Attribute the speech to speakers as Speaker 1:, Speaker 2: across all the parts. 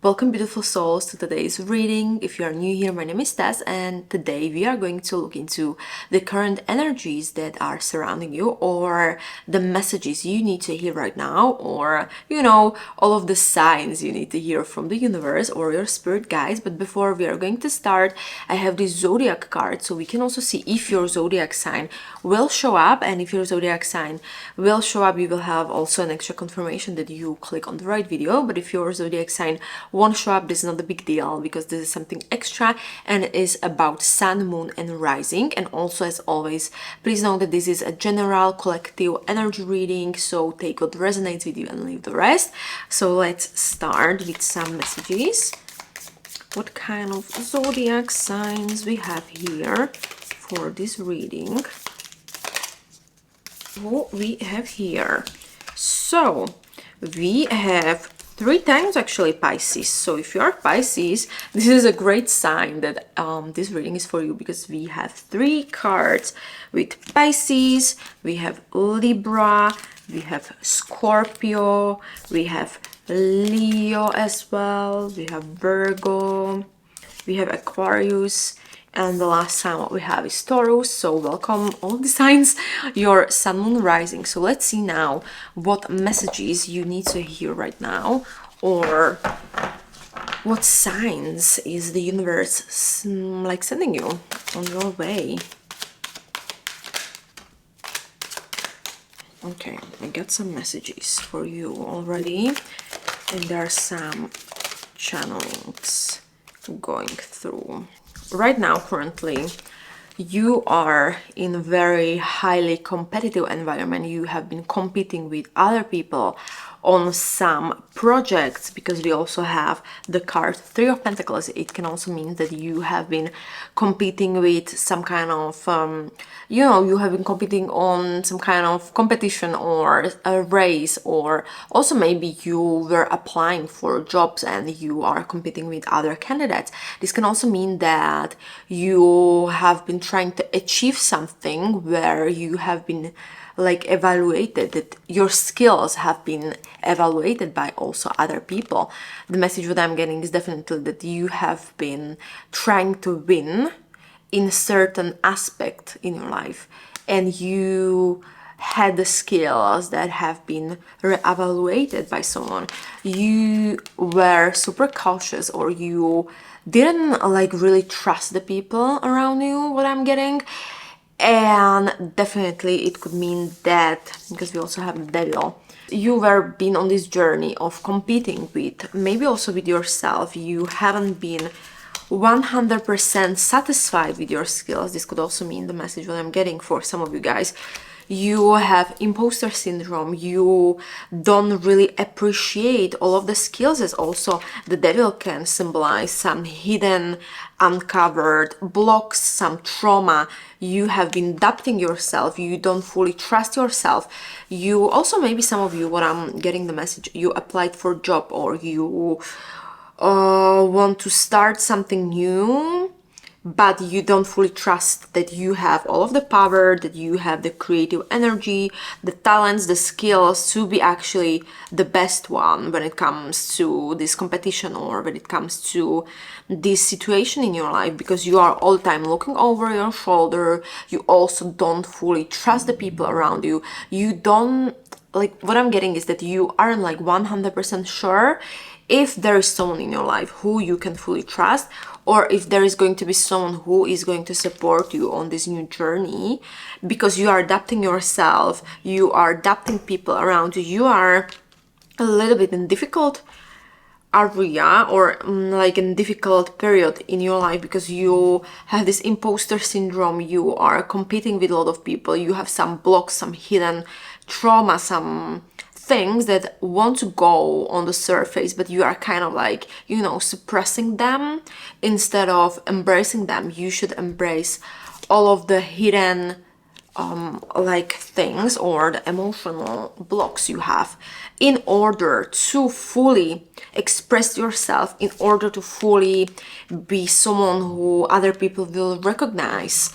Speaker 1: Welcome beautiful souls to today's reading. If you are new here, my name is Tess and today we are going to look into the current energies that are surrounding you, or the messages you need to hear right now, or all of the signs you need to hear from the universe or your spirit guides. But before we are going to start, I have this zodiac card so we can also see if your zodiac sign will show up, and if your zodiac sign will show up, you will have also an extra confirmation that you click on the right video. But if your zodiac sign won't show up, this is not a big deal because this is something extra and it is about sun, moon and rising. And also, as always, please know that this is a general collective energy reading, so take what resonates with you and leave the rest. So let's start with some messages. What kind of zodiac signs we have here for this reading? What we have here, so we have 3 times actually Pisces. So if you are Pisces, this is a great sign that this reading is for you, because we have 3 cards with Pisces, we have Libra, we have Scorpio, we have Leo as well, we have Virgo, we have Aquarius, and the last sign what we have is Taurus. So welcome all the signs, your sun, moon, rising. So let's see now what messages you need to hear right now, or what signs is the universe sending you on your way. Okay, I got some messages for you already, and there are some channelings going through. Right now, currently, you are in a very highly competitive environment. You have been competing with other people on some projects, because we also have the card 3 of Pentacles. It can also mean that you have been competing with some kind of you have been competing on some kind of competition or a race, or also maybe you were applying for jobs and you are competing with other candidates. This can also mean that you have been trying to achieve something where you have been evaluated, that your skills have been evaluated by also other people. The message that I'm getting is definitely that you have been trying to win in a certain aspect in your life, and you had the skills that have been re-evaluated by someone. You were super cautious, or you didn't really trust the people around you, what I'm getting. And definitely it could mean that, because we also have the devil, you were been on this journey of competing with, maybe also with yourself. You haven't been 100% satisfied with your skills. This could also mean the message that I'm getting for some of you guys. You have imposter syndrome. You don't really appreciate all of the skills, as also the devil can symbolize some hidden, uncovered blocks, some trauma. You have been doubting yourself. You don't fully trust yourself. You also, maybe some of you, what I'm getting the message, you applied for a job, or you want to start something new, but you don't fully trust that you have all of the power, that you have the creative energy, the talents, the skills to be actually the best one when it comes to this competition, or when it comes to this situation in your life, because you are all the time looking over your shoulder. You also don't fully trust the people around you. You don't, what I'm getting is that you aren't 100% sure if there is someone in your life who you can fully trust, or if there is going to be someone who is going to support you on this new journey, because you are adapting yourself, you are adapting people around you. You are a little bit in difficult area, or in difficult period in your life, because you have this imposter syndrome. You are competing with a lot of people. You have some blocks, some hidden trauma, some things that want to go on the surface, but you are kind of suppressing them instead of embracing them. You should embrace all of the hidden things, or the emotional blocks you have, in order to fully express yourself, in order to fully be someone who other people will recognize.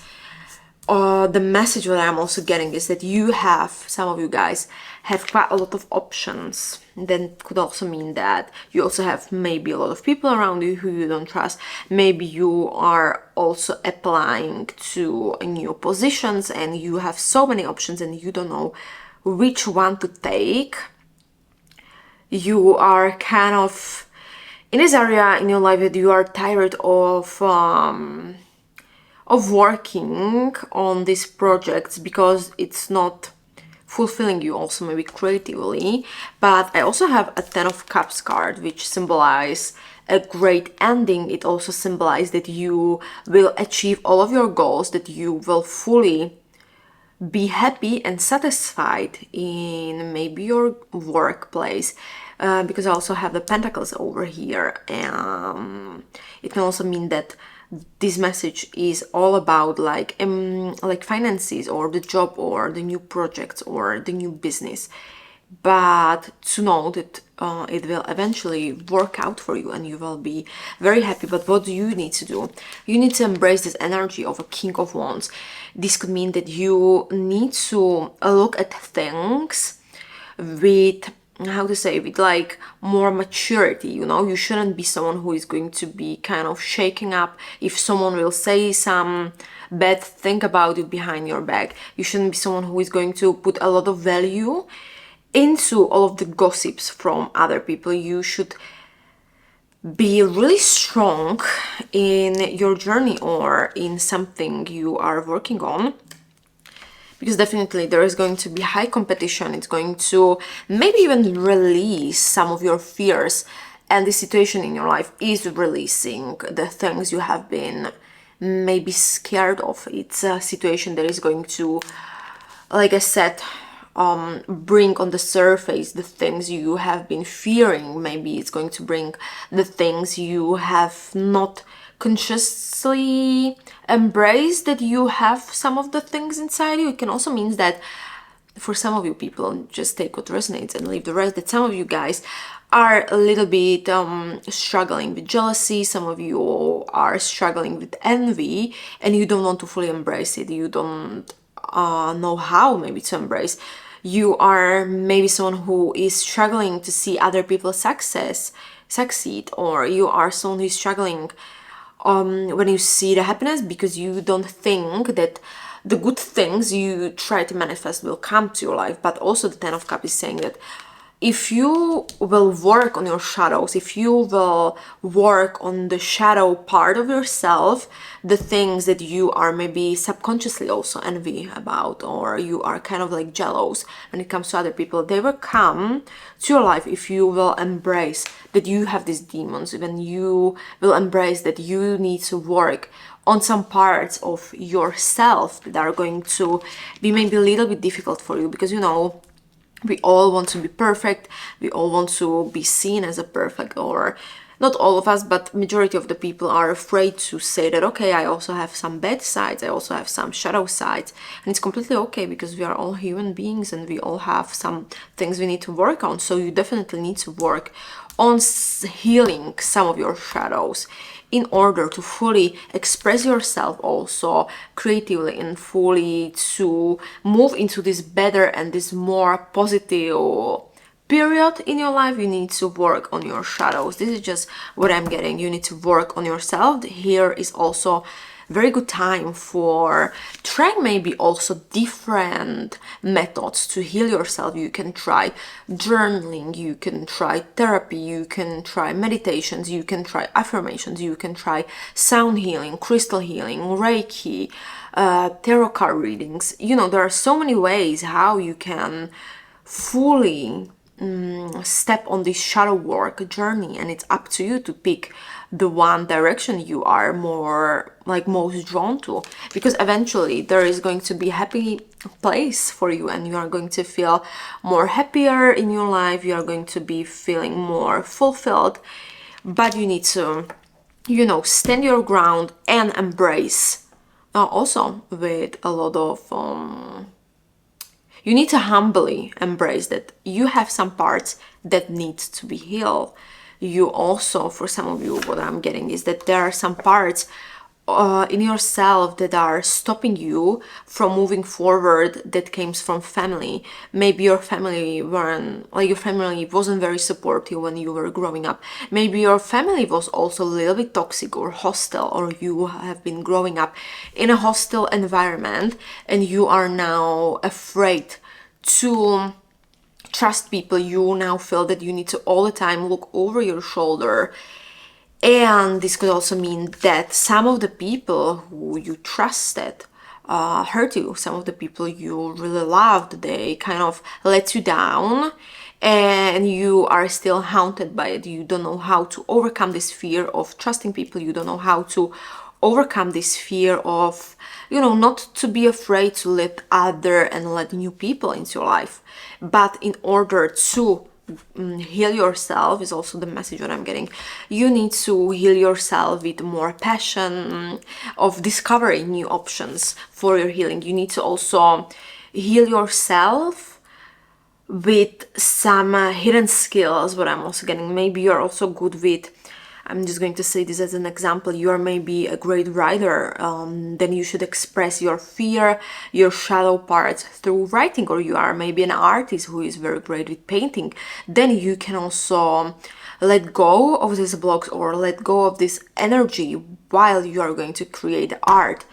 Speaker 1: the message that I'm also getting is that you have, some of you guys have quite a lot of options. That could also mean that you also have maybe a lot of people around you who you don't trust. Maybe you are also applying to new positions and you have so many options and you don't know which one to take. You are kind of in this area in your life that you are tired of working on these projects because it's not fulfilling you, also maybe creatively. But I also have a 10 of Cups card, which symbolize a great ending. It also symbolizes that you will achieve all of your goals, that you will fully be happy and satisfied in maybe your workplace, because I also have the Pentacles over here. It can also mean that this message is all about like finances or the job or the new projects or the new business, but to know that it will eventually work out for you and you will be very happy. But what do you need to do? You need to embrace this energy of a King of Wands. This could mean that you need to look at things with, how to say, with like more maturity. You know, you shouldn't be someone who is going to be kind of shaking up if someone will say some bad thing about you behind your back. You shouldn't be someone who is going to put a lot of value into all of the gossips from other people. You should be really strong in your journey or in something you are working on, because definitely there is going to be high competition. It's going to maybe even release some of your fears, and the situation in your life is releasing the things you have been maybe scared of. It's a situation that is going to, like I said, bring on the surface the things you have been fearing. Maybe it's going to bring the things you have not consciously embraced, that you have some of the things inside you. It can also mean that for some of you people, just take what resonates and leave the rest, that some of you guys are a little bit struggling with jealousy. Some of you are struggling with envy and you don't want to fully embrace it. You don't know how maybe to embrace. You are maybe someone who is struggling to see other people succeed, or you are someone who is struggling when you see the happiness, because you don't think that the good things you try to manifest will come to your life. But also the 10 of Cups is saying that if you will work on your shadows, if you will work on the shadow part of yourself, the things that you are maybe subconsciously also envy about, or you are kind of like jealous when it comes to other people, they will come to your life if you will embrace that you have these demons, when you will embrace that you need to work on some parts of yourself that are going to be maybe a little bit difficult for you, because you know, we all want to be perfect. We all want to be seen as a perfect, or not all of us, but majority of the people are afraid to say that, okay, I also have some bad sides, I also have some shadow sides. And it's completely okay, because we are all human beings and we all have some things we need to work on. So you definitely need to work on healing some of your shadows in order to fully express yourself also creatively, and fully to move into this better and this more positive period in your life. You need to work on your shadows. This is just what I'm getting. You need to work on yourself. Here is also very good time for trying maybe also different methods to heal yourself. You can try journaling, you can try therapy, you can try meditations, you can try affirmations, you can try sound healing, crystal healing, Reiki, tarot card readings. You know, there are so many ways how you can fully step on this shadow work journey, and it's up to you to pick the one direction you are more like most drawn to, because eventually there is going to be a happy place for you and you are going to feel more happier in your life. You are going to be feeling more fulfilled, but you need to, you know, stand your ground and embrace also with a lot of you need to humbly embrace that you have some parts that need to be healed. You also, for some of you, what I'm getting is that there are some parts in yourself that are stopping you from moving forward, that came from family. Maybe your family weren't, like, your family wasn't very supportive when you were growing up. Maybe your family was also a little bit toxic or hostile, or you have been growing up in a hostile environment and you are now afraid to trust people. You now feel that you need to all the time look over your shoulder. And this could also mean that some of the people who you trusted hurt you. Some of the people you really loved, they kind of let you down, and you are still haunted by it. You don't know how to overcome this fear of trusting people. You don't know how to overcome this fear of, you know, not to be afraid to let other and let new people into your life. But in order to heal yourself, is also the message that I'm getting. You need to heal yourself with more passion of discovering new options for your healing. You need to also heal yourself with some hidden skills, what I'm also getting. Maybe you're also good with, I'm just going to say this as an example, you are maybe a great writer, then you should express your fear, your shadow parts through writing. Or you are maybe an artist who is very great with painting, then you can also let go of these blocks or let go of this energy while you are going to create art.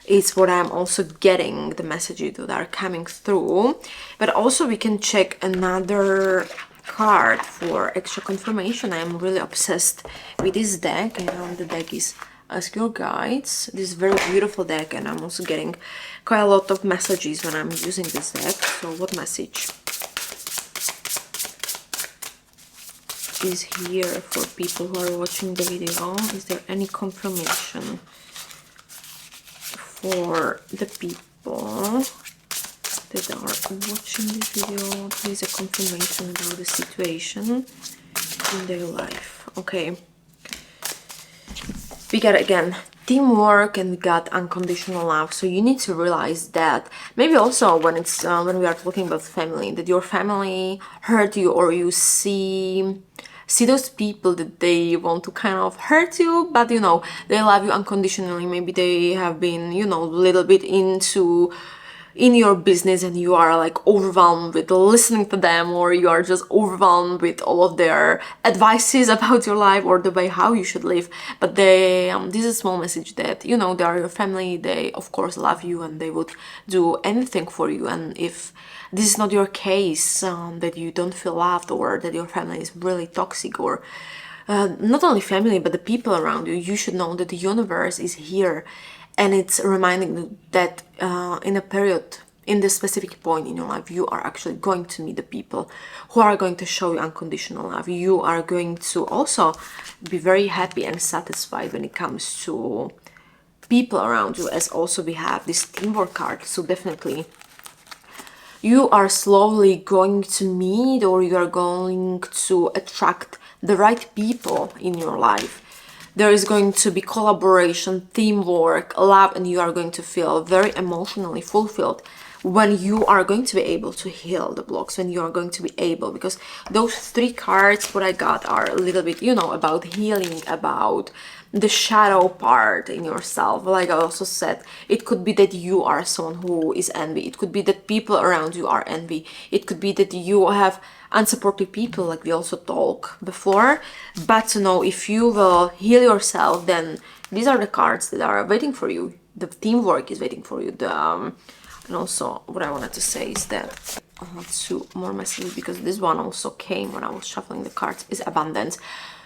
Speaker 1: It's what I'm also getting, the messages that are coming through. But also we can check another card for extra confirmation. I'm really obsessed with this deck, and the deck is Ask Your Guides. This is a very beautiful deck, and I'm also getting quite a lot of messages when I'm using this deck. So what message is here for people who are watching the video? Is there any confirmation for the people that are watching this video? Please, a confirmation about the situation in their life. Okay, we got again teamwork, and we got unconditional love. So you need to realize that maybe also when it's when we are talking about family, that your family hurt you, or you see those people that they want to kind of hurt you, but you know, they love you unconditionally. Maybe they have been, you know, a little bit in your business, and you are like overwhelmed with listening to them, or you are just overwhelmed with all of their advices about your life or the way how you should live. But they this is a small message that, you know, they are your family. They of course love you, and they would do anything for you. And if this is not your case, that you don't feel loved, or that your family is really toxic, or not only family but the people around you, you should know that the universe is here. And it's reminding you that in a period, in this specific point in your life, you are actually going to meet the people who are going to show you unconditional love. You are going to also be very happy and satisfied when it comes to people around you, as also we have this teamwork card. So definitely you are slowly going to meet, or you are going to attract the right people in your life. There is going to be collaboration, teamwork, love, and you are going to feel very emotionally fulfilled when you are going to be able to heal the blocks, when you are going to be able, because those three cards what I got are a little bit, you know, about healing, about the shadow part in yourself. Like I also said, it could be that you are someone who is envy. It could be that people around you are envy. It could be that you have unsupportive people, like we also talked before. But to know, if you will heal yourself, then these are the cards that are waiting for you. The teamwork is waiting for you. And also what I wanted to say is that two more messages, because this one also came when I was shuffling the cards, is abundance.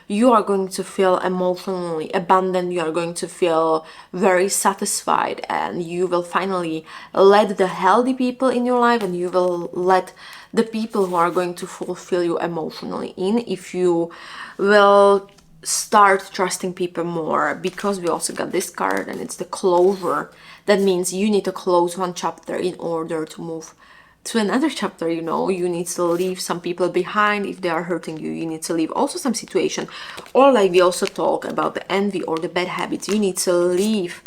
Speaker 1: You are going to feel emotionally abundant. You are going to feel very satisfied, and you will finally let the healthy people in your life, and you will let the people who are going to fulfill you emotionally in, if you will start trusting people more. Because we also got this card, and it's the closure. That means you need to close one chapter in order to move to another chapter. You know, you need to leave some people behind if they are hurting you. You need to leave also some situation, or like we also talk about the envy or the bad habits. You need to leave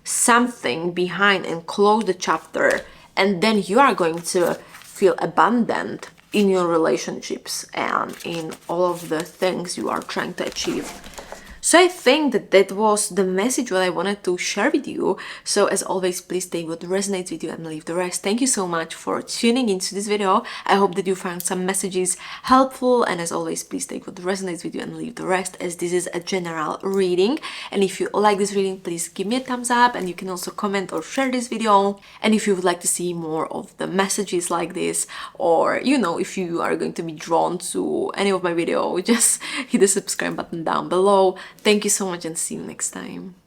Speaker 1: something behind and close the chapter, and then you are going to feel abundant in your relationships and in all of the things you are trying to achieve. So I think that that was the message what I wanted to share with you. So as always, please take what resonates with you and leave the rest. Thank you so much for tuning into this video. I hope that you found some messages helpful, and as always, please take what resonates with you and leave the rest, as this is a general reading. And if you like this reading, please give me a thumbs up, and you can also comment or share this video. And if you would like to see more of the messages like this, or you know, if you are going to be drawn to any of my video, just hit the subscribe button down below. Thank you so much and see you next time.